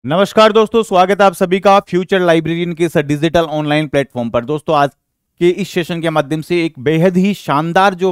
नमस्कार दोस्तों, स्वागत है आप सभी का फ्यूचर लाइब्रेरियन के इस डिजिटल ऑनलाइन प्लेटफॉर्म पर। दोस्तों, आज के इस सेशन के माध्यम से एक बेहद ही शानदार जो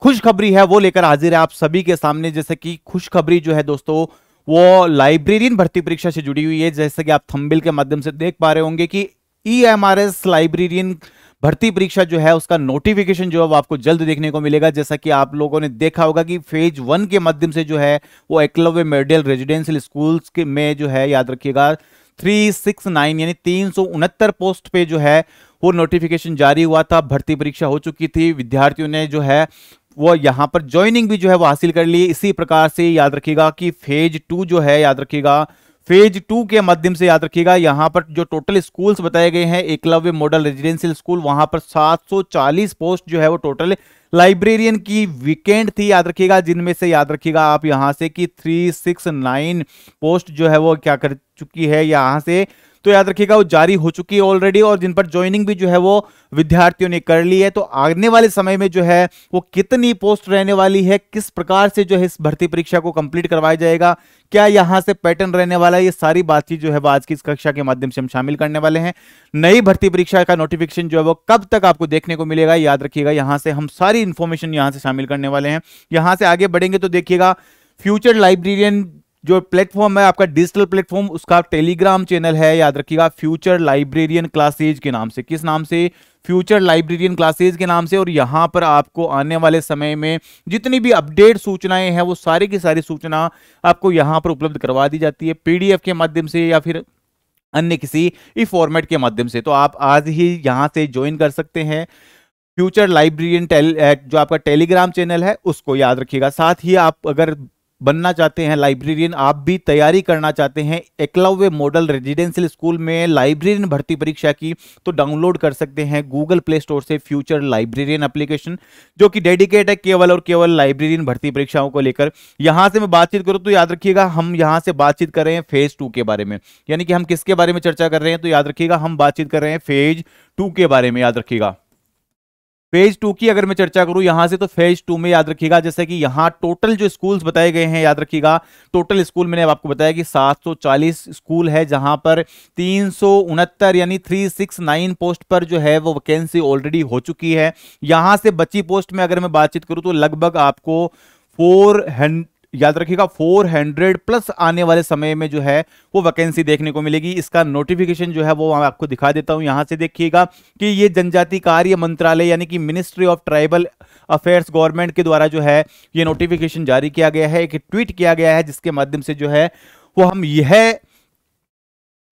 खुशखबरी है वो लेकर हाजिर है आप सभी के सामने। जैसे कि खुशखबरी जो है दोस्तों, वो लाइब्रेरियन भर्ती परीक्षा से जुड़ी हुई है। जैसे कि आप थंबनेल के माध्यम से देख पा रहे होंगे कि ईएमआरएस लाइब्रेरियन भर्ती परीक्षा जो है उसका नोटिफिकेशन जो है वो आपको जल्द देखने को मिलेगा। जैसा कि आप लोगों ने देखा होगा कि फेज 1 के माध्यम से जो है वो एकलव्य मॉडल रेजिडेंशियल स्कूल्स के में जो है, याद रखिएगा, 369 यानी 369 पोस्ट पे जो है वो नोटिफिकेशन जारी हुआ था। भर्ती परीक्षा हो चुकी थी, विद्यार्थियों ने जो है वो यहाँ पर ज्वाइनिंग भी जो है वो हासिल कर ली। इसी प्रकार से याद रखिएगा कि फेज 2 जो है, याद रखिएगा, फेज 2 के माध्यम से याद रखिएगा यहां पर जो टोटल स्कूल्स बताए गए हैं, एकलव्य मॉडल रेजिडेंशियल स्कूल, वहां पर 740 पोस्ट जो है वो टोटल लाइब्रेरियन की वीकेंड थी, याद रखिएगा, जिनमें से याद रखिएगा आप यहां से कि 369 पोस्ट जो है वो क्या कर चुकी है यहां से, तो याद रखिएगा वो जारी हो चुकी है ऑलरेडी, और जिन पर ज्वाइनिंग भी जो है वो विद्यार्थियों ने कर ली है। तो आने वाले समय में जो है वो कितनी पोस्ट रहने वाली है, किस प्रकार से जो है इस भर्ती परीक्षा को कंप्लीट करवाया जाएगा, क्या यहां से पैटर्न रहने वाला है, ये सारी बातचीत जो है वो आज की इस कक्षा के माध्यम से हम शामिल करने वाले हैं। नई भर्ती परीक्षा का नोटिफिकेशन जो है वो कब तक आपको देखने को मिलेगा, याद रखिएगा यहां से हम सारी इंफॉर्मेशन यहां से शामिल करने वाले हैं। यहां से आगे बढ़ेंगे तो देखिएगा, फ्यूचर लाइब्रेरियन जो प्लेटफॉर्म है आपका डिजिटल प्लेटफॉर्म, उसका टेलीग्राम चैनल है, याद रखिएगा, फ्यूचर लाइब्रेरियन क्लासेज के नाम से। किस नाम से? फ्यूचर लाइब्रेरियन क्लासेज के नाम से। और यहां पर आपको आने वाले समय में जितनी भी अपडेट सूचनाएं हैं वो सारी की सारी सूचना आपको यहां पर उपलब्ध करवा दी जाती है, पीडीएफ के माध्यम से या फिर अन्य किसी ई फॉर्मेट के माध्यम से। तो आप आज ही यहां से ज्वाइन कर सकते हैं फ्यूचर लाइब्रेरियन जो आपका टेलीग्राम चैनल है उसको, याद रखिएगा। साथ ही आप अगर बनना चाहते हैं लाइब्रेरियन, आप भी तैयारी करना चाहते हैं एकलव्य मॉडल रेजिडेंशियल स्कूल में लाइब्रेरियन भर्ती परीक्षा की, तो डाउनलोड कर सकते हैं गूगल प्ले स्टोर से फ्यूचर लाइब्रेरियन एप्लीकेशन, जो कि डेडिकेट है केवल और केवल लाइब्रेरियन भर्ती परीक्षाओं को लेकर। यहां से मैं बातचीत करूं तो याद रखिएगा हम यहां से बातचीत कर रहे हैं फेज 2 के बारे में, यानी कि हम किसके बारे में चर्चा कर रहे हैं, तो याद रखिएगा हम बातचीत कर रहे हैं फेज 2 के बारे में। याद रखिएगा फेज 2 की अगर मैं चर्चा करूं यहां से, तो फेज 2 में याद रखिएगा जैसे कि यहां टोटल जो स्कूल्स बताए गए हैं, याद रखिएगा टोटल स्कूल मैंने आपको बताया कि 740 स्कूल है, जहां पर 369 यानी 369 पोस्ट पर जो है वो वैकेंसी ऑलरेडी हो चुकी है। यहां से बची पोस्ट में अगर मैं बातचीत करूं तो लगभग आपको 400, याद रखिएगा 400 प्लस आने वाले समय में जो है वो वैकेंसी देखने को मिलेगी। इसका नोटिफिकेशन जो है वो मैं आपको दिखा देता हूं। यहां से देखिएगा कि ये जनजाति कार्य मंत्रालय यानी कि ministry of tribal affairs government के द्वारा जो है ये नोटिफिकेशन जारी किया गया है, एक ट्वीट किया गया है, जिसके माध्यम से जो है वो हम यह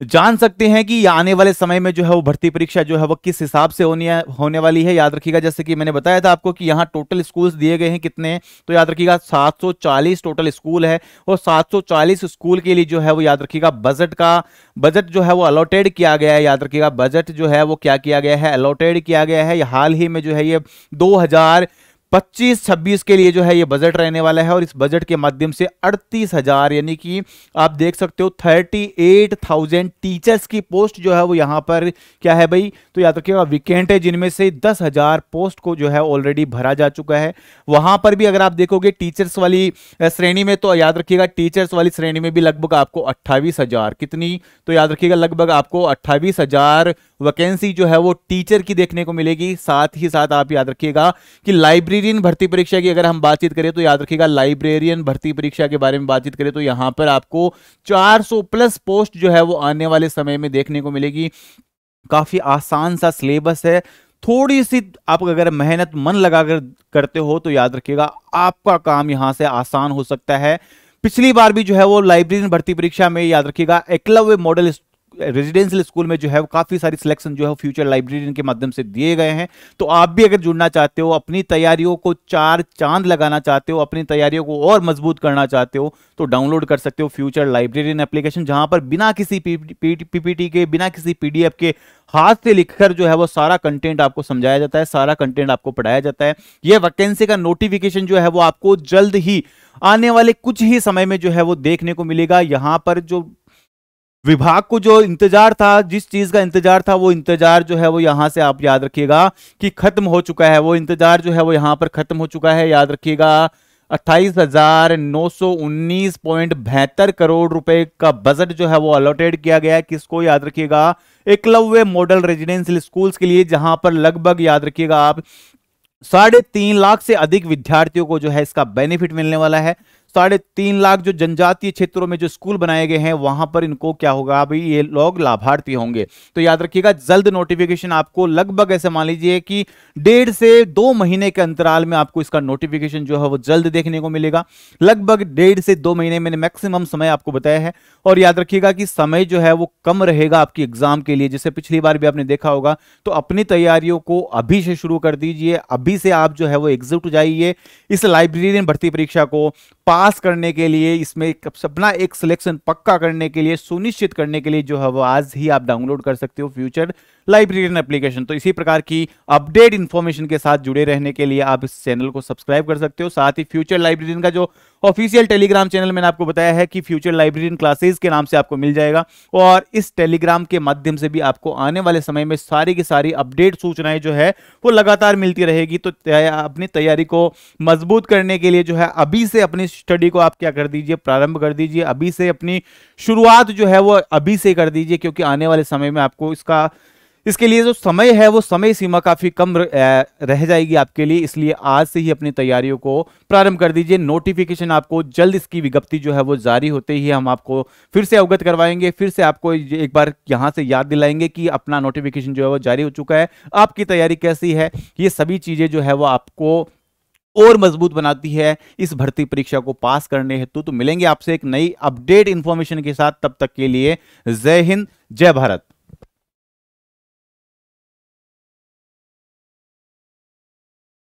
जान सकते हैं कि आने वाले समय में जो है वो भर्ती परीक्षा जो है वो किस हिसाब से होने वाली है। याद रखिएगा जैसे कि मैंने बताया था आपको कि यहाँ टोटल स्कूल्स दिए गए हैं कितने, तो याद रखिएगा 740 टोटल स्कूल है, और 740 स्कूल के लिए जो है वो याद रखिएगा बजट जो है वो अलॉटेड किया गया है। याद रखिएगा बजट जो है वो क्या किया गया है, अलॉटेड किया गया है। हाल ही में जो है ये 2025-26 के लिए जो है ये बजट रहने वाला है, और इस बजट के माध्यम से 38,000 यानी कि आप देख सकते हो 38,000 टीचर्स की पोस्ट जो है वो यहां पर क्या है भाई, तो याद रखिएगा विकेंट है, जिनमें से 10,000 पोस्ट को जो है ऑलरेडी भरा जा चुका है। वहां पर भी अगर आप देखोगे टीचर्स वाली श्रेणी में, तो याद रखिएगा टीचर्स वाली श्रेणी में भी लगभग आपको 28,000 कितनी, तो याद रखिएगा लगभग आपको 28,000 वैकेंसी जो है वो टीचर की देखने को मिलेगी। साथ ही साथ आप याद रखिएगा कि लाइब्रेरियन भर्ती परीक्षा की अगर हम बातचीत करें तो याद रखिएगा लाइब्रेरियन भर्ती परीक्षा के बारे में बातचीत करें तो यहां पर आपको 400 प्लस पोस्ट जो है वो आने वाले समय में देखने को मिलेगी। काफी आसान सा सिलेबस है, थोड़ी सी आप अगर मेहनत मन लगाकर करते हो तो याद रखिएगा आपका काम यहां से आसान हो सकता है। पिछली बार भी जो है वो लाइब्रेरियन भर्ती परीक्षा में याद रखिएगा एकलव्य मॉडल रेजिडेंशियल स्कूल में जो है काफी सारी सिलेक्शन जो है फ्यूचर लाइब्रेरियन के माध्यम से दिए गए हैं। तो आप भी अगर जुड़ना चाहते हो, अपनी तैयारियों को 4 चांद लगाना चाहते हो, अपनी तैयारियों को और मजबूत करना चाहते हो, तो डाउनलोड कर सकते हो फ्यूचर लाइब्रेरियन एप्लीकेशन, जहां पर बिना किसी पीपीटी के, बिना किसी पीडीएफ के हाथ से लिखकर जो है वो सारा कंटेंट आपको समझाया जाता है, सारा कंटेंट आपको पढ़ाया जाता है। यह वैकेंसी का नोटिफिकेशन जो है वो आपको जल्द ही आने वाले कुछ ही समय में जो है वो देखने को मिलेगा। यहां पर जो विभाग को जो इंतजार था, जिस चीज का इंतजार था, वो इंतजार जो है वो यहां से आप याद रखिएगा कि खत्म हो चुका है। वो इंतजार जो है वो यहां पर खत्म हो चुका है। याद रखिएगा 28,919.72 करोड़ रुपए का बजट जो है वो अलॉटेड किया गया है। किसको? याद रखिएगा, एकलव्य मॉडल रेजिडेंशियल स्कूल्स के लिए, जहां पर लगभग याद रखिएगा आप 3.5 लाख से अधिक विद्यार्थियों को जो है इसका बेनिफिट मिलने वाला है। 3.5 लाख जो जनजातीय क्षेत्रों में जो स्कूल बनाए गए हैं वहां पर इनको क्या होगा, अभी ये लोग लाभार्थी होंगे। तो याद रखिएगा, जल्द नोटिफिकेशन आपको लगभग ऐसे मान लीजिए कि 1.5 से 2 महीने के अंतराल में आपको इसका नोटिफिकेशन जो है वो जल्द देखने को मिलेगा। लगभग 1.5 से 2 महीने मैंने मैक्सिमम समय आपको बताया है। और याद रखिएगा कि समय जो है वो कम रहेगा आपकी एग्जाम के लिए, जैसे पिछली बार भी आपने देखा होगा। तो अपनी तैयारियों को अभी से शुरू कर दीजिए, अभी से आप जो है वो एग्जिट हो जाइए इस लाइब्रेरियन भर्ती परीक्षा को पास करने के लिए, इसमें अपना एक सिलेक्शन पक्का करने के लिए, सुनिश्चित करने के लिए जो है वो आज ही आप डाउनलोड कर सकते हो फ्यूचर लाइब्रेरियन एप्लीकेशन। तो इसी प्रकार की अपडेट इंफॉर्मेशन के साथ जुड़े रहने के लिए आप इस चैनल को सब्सक्राइब कर सकते हो। साथ ही फ्यूचर लाइब्रेरियन का जो ऑफिशियल टेलीग्राम चैनल मैंने आपको बताया है कि फ्यूचर लाइब्रेरियन क्लासेस के नाम से आपको मिल जाएगा, और इस टेलीग्राम के माध्यम से भी आपको आने वाले समय में सारी की सारी अपडेट सूचनाएं जो है वो लगातार मिलती रहेगी। तो अपनी तैयारी को मजबूत करने के लिए जो है अभी से अपनी स्टडी को आप क्या कर दीजिए, प्रारंभ कर दीजिए। अभी से अपनी शुरुआत जो है वो अभी से कर दीजिए, क्योंकि आने वाले समय में आपको इसके लिए जो समय है वो समय सीमा काफी कम रह जाएगी आपके लिए। इसलिए आज से ही अपनी तैयारियों को प्रारंभ कर दीजिए। नोटिफिकेशन आपको जल्द, इसकी विज्ञप्ति जो है वो जारी होते ही हम आपको फिर से अवगत करवाएंगे, फिर से आपको एक बार यहां से याद दिलाएंगे कि अपना नोटिफिकेशन जो है वो जारी हो चुका है, आपकी तैयारी कैसी है। ये सभी चीजें जो है वो आपको और मजबूत बनाती है इस भर्ती परीक्षा को पास करने हेतु। तो मिलेंगे आपसे एक नई अपडेट इंफॉर्मेशन के साथ, तब तक के लिए जय हिंद, जय भारत।